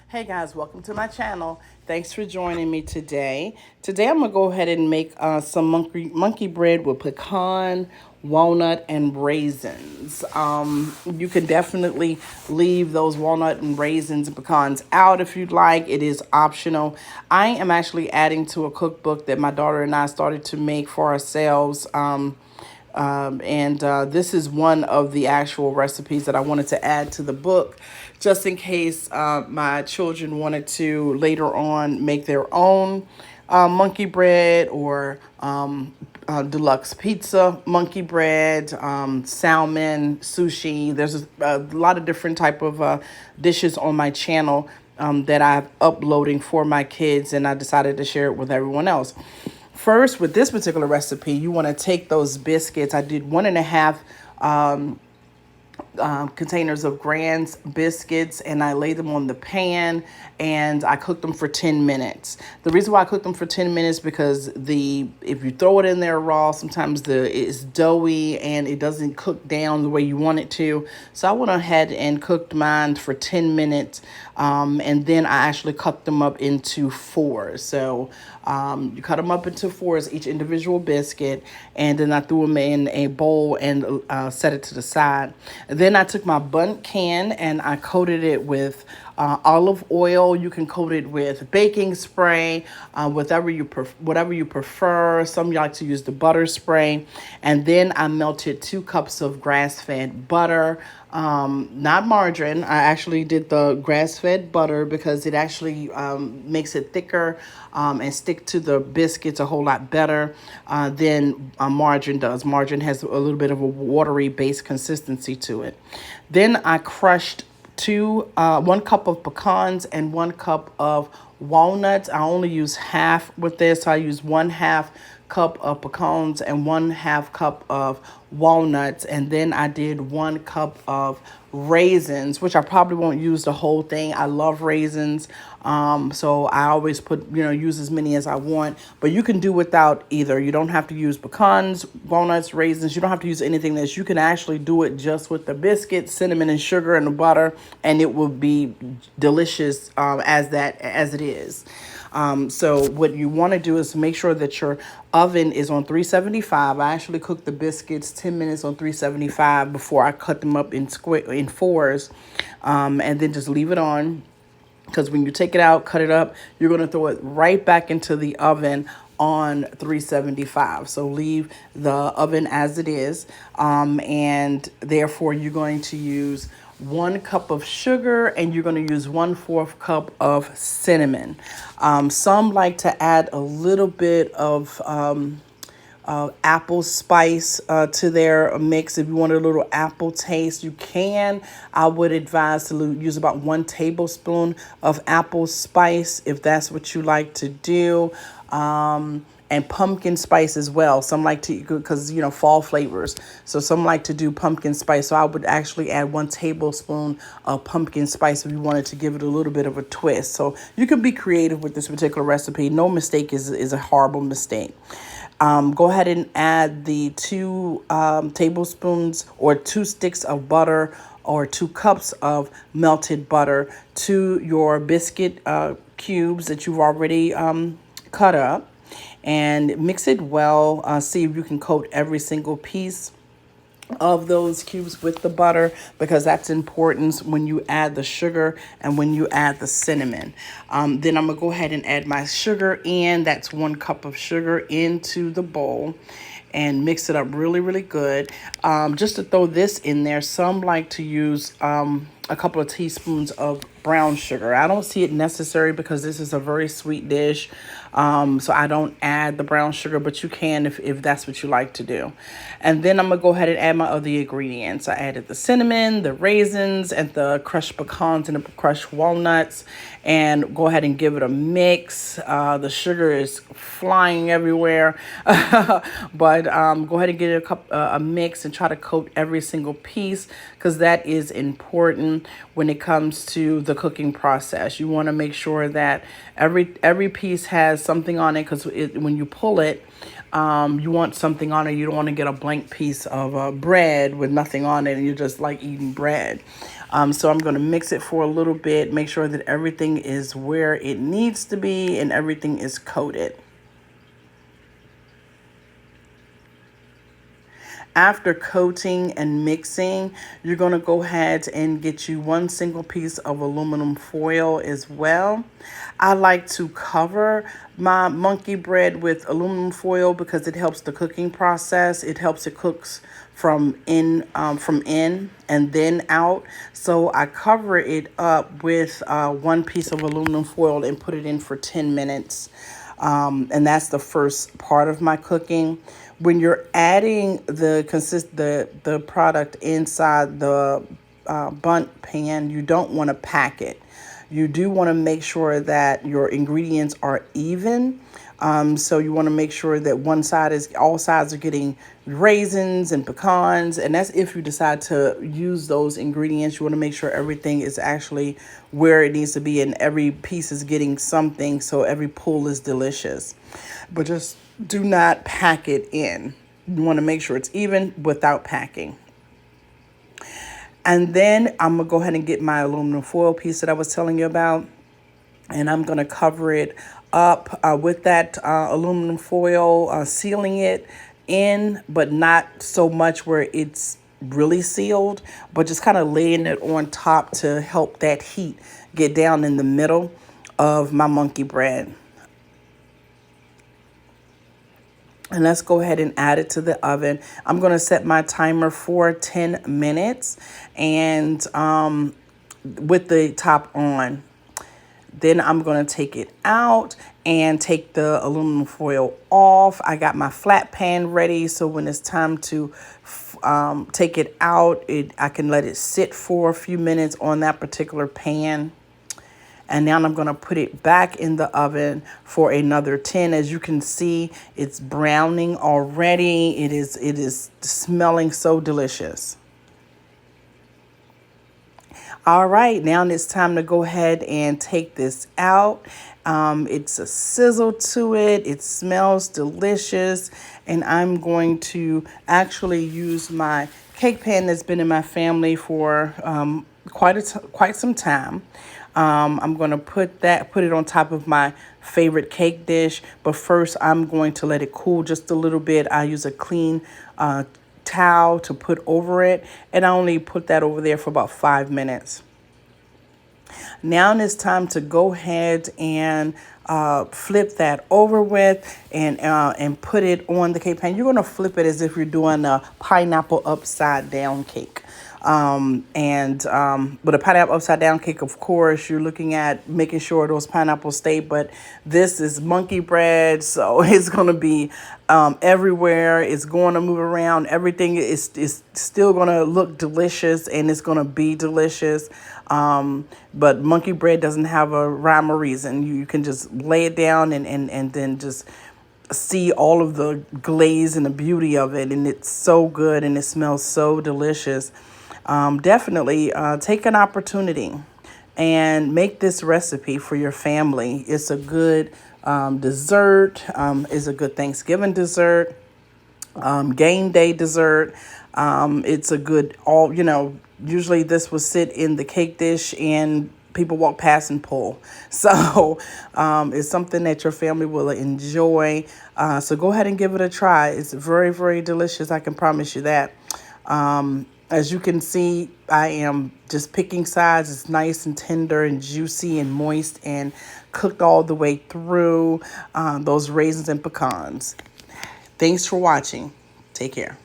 Hey guys, welcome to my channel. Thanks for joining me today. Today I'm gonna go ahead and make some monkey bread with pecan, walnut, and raisins. You can definitely leave those walnut and raisins and pecans out if you'd like. It is optional. I am actually adding to a cookbook that my daughter and I started to make for ourselves. And this is one of the actual recipes that I wanted to add to the book, just in case my children wanted to later on make their own monkey bread or deluxe pizza monkey bread, salmon, sushi. There's a lot of different type of dishes on my channel that I'm uploading for my kids, and I decided to share it with everyone else. First, with this particular recipe, you want to take those biscuits. I did 1.5 containers of Grand's biscuits, and I laid them on the pan and I cooked them for 10 minutes. The reason why I cooked them for 10 minutes because if you throw it in there raw, sometimes it's doughy and it doesn't cook down the way you want it to. So I went ahead and cooked mine for 10 minutes, and then I actually cut them up into fours. So you cut them up into fours, each individual biscuit, and then I threw them in a bowl and set it to the side. Then I took my bundt can and I coated it with olive oil. You can coat it with baking spray, whatever you prefer. Some like to use the butter spray. And then I melted 2 cups of grass-fed butter. Not margarine. I actually did the grass-fed butter because it actually makes it thicker and stick to the biscuits a whole lot better than margarine does. Margarine has a little bit of a watery base consistency to it. Then I crushed 1 cup of pecans and 1 cup of walnuts. I only use half with this. So I use 1/2 cup of pecans and 1/2 cup of walnuts, and then I did 1 cup of raisins, which I probably won't use the whole thing. I love raisins, so I always use as many as I want, but you can do without either. You don't have to use pecans, walnuts, raisins. You don't have to use anything else. You can actually do it just with the biscuits, cinnamon and sugar and the butter, and it will be delicious as it is. So what you want to do is make sure that your oven is on 375. I actually cooked the biscuits 10 minutes on 375 before I cut them up in fours, and then just leave it on. Because when you take it out, cut it up, you're going to throw it right back into the oven on 375. So leave the oven as it is. And therefore, you're going to use 1 cup of sugar and you're going to use 1/4 cup of cinnamon. Some like to add a little bit of apple spice to their mix. If you want a little apple taste, you can. I would advise to use about 1 tablespoon of apple spice if that's what you like to do. And pumpkin spice as well. Some like to, because fall flavors. So some like to do pumpkin spice. So I would actually add 1 tablespoon of pumpkin spice if you wanted to give it a little bit of a twist. So you can be creative with this particular recipe. No mistake is a horrible mistake. Go ahead and add the 2 tablespoons or 2 sticks of butter or 2 cups of melted butter to your biscuit cubes that you've already cut up, and mix it well. See if you can coat every single piece of those cubes with the butter, because that's important when you add the sugar and when you add the cinnamon. Then I'm gonna go ahead and add my sugar in. That's 1 cup of sugar into the bowl and mix it up really, really good. Just to throw this in there, some like to use a couple of teaspoons of brown sugar. I don't see it necessary because this is a very sweet dish. So I don't add the brown sugar, but you can if that's what you like to do. And then I'm going to go ahead and add my other ingredients. I added the cinnamon, the raisins, and the crushed pecans and the crushed walnuts. And go ahead and give it a mix. The sugar is flying everywhere. But go ahead and get a mix and try to coat every single piece, because that is important when it comes to the cooking process. You want to make sure that every piece has something on it, because when you pull it, you want something on it. You don't want to get a blank piece of bread with nothing on it and you're just like eating bread. So I'm going to mix it for a little bit, make sure that everything is where it needs to be and everything is coated. After coating and mixing, you're going to go ahead and get you one single piece of aluminum foil as well. I like to cover my monkey bread with aluminum foil because it helps the cooking process. It helps it cooks from in and then out. So I cover it up with one piece of aluminum foil and put it in for 10 minutes. And that's the first part of my cooking. When you're adding the product inside the bundt pan, you don't want to pack it. You do want to make sure that your ingredients are even. So you want to make sure that all sides are getting raisins and pecans. And that's if you decide to use those ingredients. You want to make sure everything is actually where it needs to be and every piece is getting something, so every pull is delicious. But just do not pack it in. You want to make sure it's even without packing. And then I'm going to go ahead and get my aluminum foil piece that I was telling you about. And I'm going to cover it up with that aluminum foil, sealing it in, but not so much where it's really sealed, but just kind of laying it on top to help that heat get down in the middle of my monkey bread. And let's go ahead and add it to the oven. I'm going to set my timer for 10 minutes and with the top on. Then I'm going to take it out and take the aluminum foil off. I got my flat pan ready, so when it's time to take it out, I can let it sit for a few minutes on that particular pan. And now I'm going to put it back in the oven for another 10. As you can see, it's browning already. It is smelling so delicious. All right, now it's time to go ahead and take this out. It's a sizzle to it. It smells delicious. And I'm going to actually use my cake pan that's been in my family for quite some time. I'm going to put it on top of my favorite cake dish. But first, I'm going to let it cool just a little bit. I use a clean towel to put over it. And I only put that over there for about 5 minutes. Now it's time to go ahead and flip that over with and put it on the cake pan. You're going to flip it as if you're doing a pineapple upside down cake. With a pineapple upside down cake, of course, you're looking at making sure those pineapples stay. But this is monkey bread, so it's going to be everywhere. It's going to move around. Everything is still going to look delicious, and it's going to be delicious. But monkey bread doesn't have a rhyme or reason. You can just lay it down and then just see all of the glaze and the beauty of it. And it's so good and it smells so delicious. Definitely take an opportunity and make this recipe for your family. It's a good dessert. It's a good Thanksgiving dessert, game day dessert. It's a good usually this will sit in the cake dish and people walk past and pull. So it's something that your family will enjoy. So go ahead and give it a try. It's very, very delicious. I can promise you that. As you can see, I am just picking sides. It's nice and tender and juicy and moist and cooked all the way through those raisins and pecans. Thanks for watching. Take care.